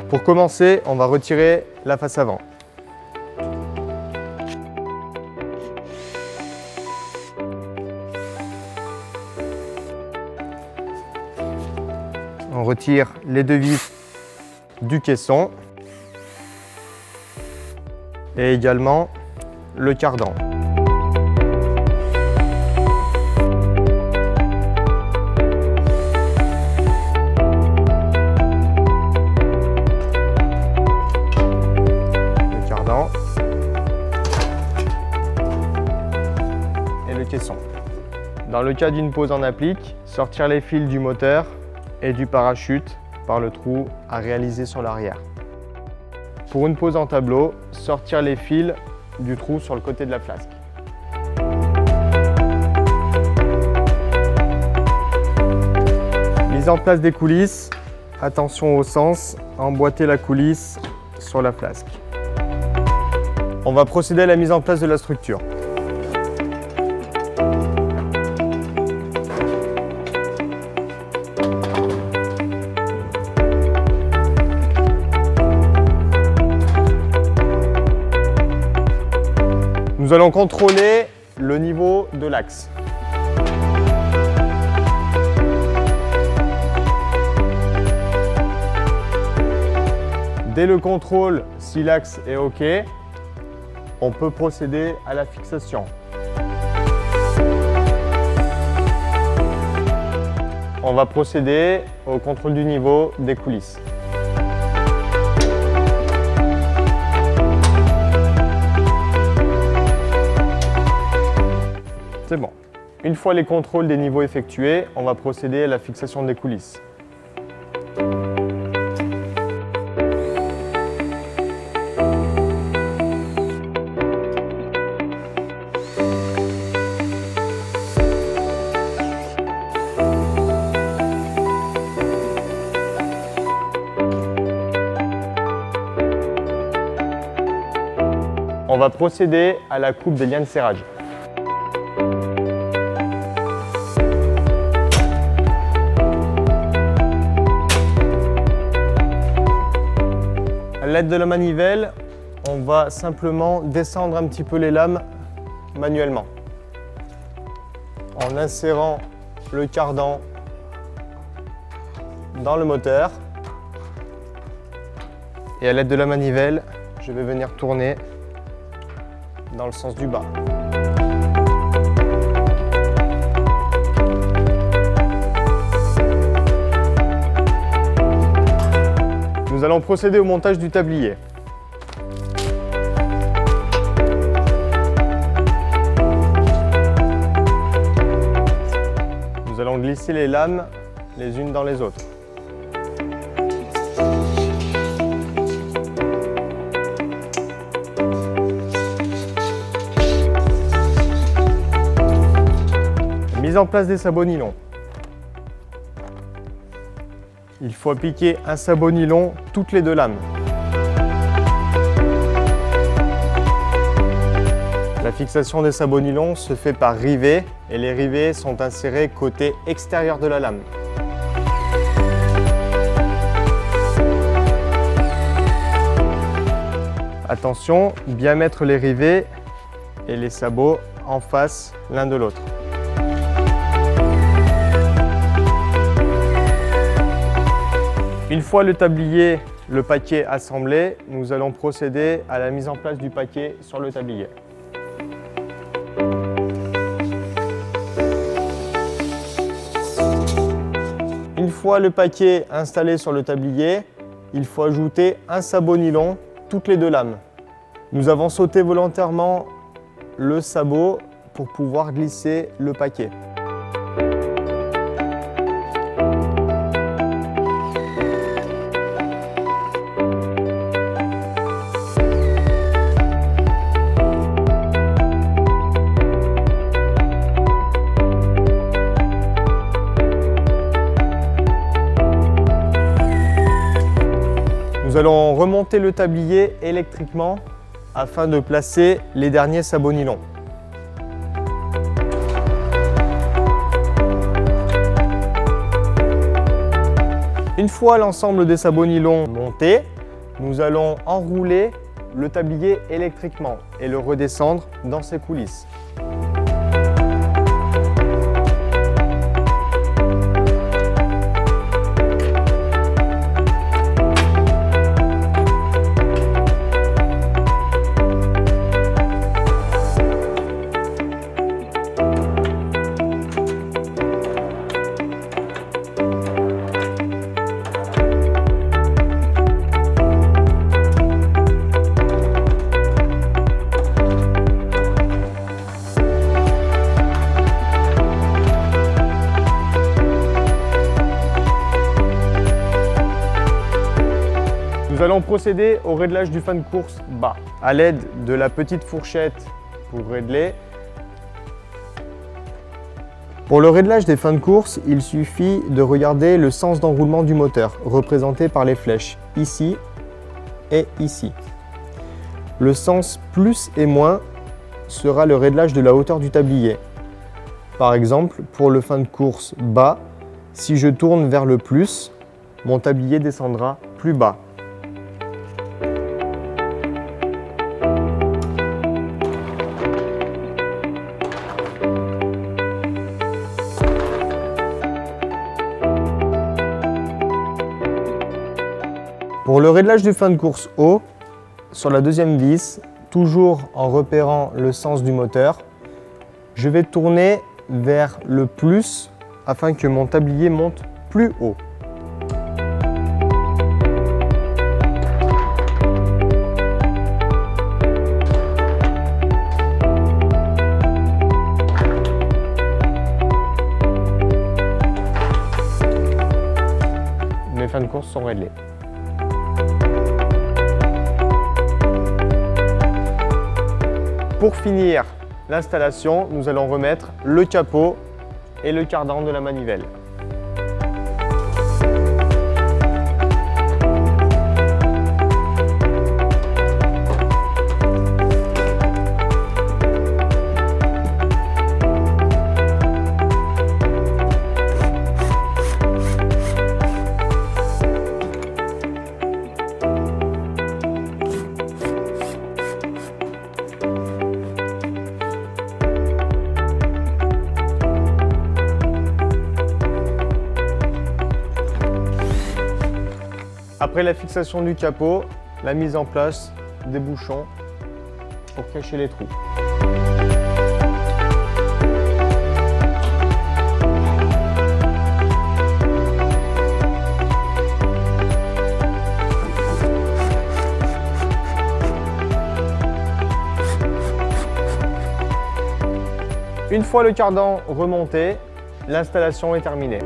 Pour commencer, on va retirer la face avant. On retire les deux vis du caisson et également le cardan. Le cardan et le caisson. Dans le cas d'une pose en applique, sortir les fils du moteur et du parachute par le trou à réaliser sur l'arrière. Pour une pose en tableau, sortir les fils du trou sur le côté de la flasque. Mise en place des coulisses, attention au sens, emboîter la coulisse sur la flasque. On va procéder à la mise en place de la structure. Nous allons contrôler le niveau de l'axe. Dès le contrôle, si l'axe est OK, on peut procéder à la fixation. On va procéder au contrôle du niveau des coulisses. C'est bon. Une fois les contrôles des niveaux effectués, on va procéder à la fixation des coulisses. On va procéder à la coupe des liens de serrage. À l'aide de la manivelle, on va simplement descendre un petit peu les lames manuellement en insérant le cardan dans le moteur et à l'aide de la manivelle, je vais venir tourner dans le sens du bas. Nous allons procéder au montage du tablier. Nous allons glisser les lames les unes dans les autres. Mise en place des sabots nylon. Il faut appliquer un sabot nylon toutes les deux lames. La fixation des sabots nylon se fait par rivets et les rivets sont insérés côté extérieur de la lame. Attention, bien mettre les rivets et les sabots en face l'un de l'autre. Une fois le tablier, le paquet assemblé, nous allons procéder à la mise en place du paquet sur le tablier. Une fois le paquet installé sur le tablier, il faut ajouter un sabot nylon toutes les deux lames. Nous avons sauté volontairement le sabot pour pouvoir glisser le paquet. Nous allons remonter le tablier électriquement afin de placer les derniers sabots nylon. Une fois l'ensemble des sabots nylon montés, nous allons enrouler le tablier électriquement et le redescendre dans ses coulisses. Nous allons procéder au réglage du fin de course bas. À l'aide de la petite fourchette pour régler. Pour le réglage des fins de course, il suffit de regarder le sens d'enroulement du moteur, représenté par les flèches, ici et ici. Le sens plus et moins sera le réglage de la hauteur du tablier. Par exemple, pour le fin de course bas, si je tourne vers le plus, mon tablier descendra plus bas. Pour le réglage du fin de course haut, sur la deuxième vis, toujours en repérant le sens du moteur, je vais tourner vers le plus afin que mon tablier monte plus haut. Mes fins de course sont réglées. Pour finir l'installation, nous allons remettre le capot et le cardan de la manivelle. Après la fixation du capot, la mise en place des bouchons pour cacher les trous. Une fois le cardan remonté, l'installation est terminée.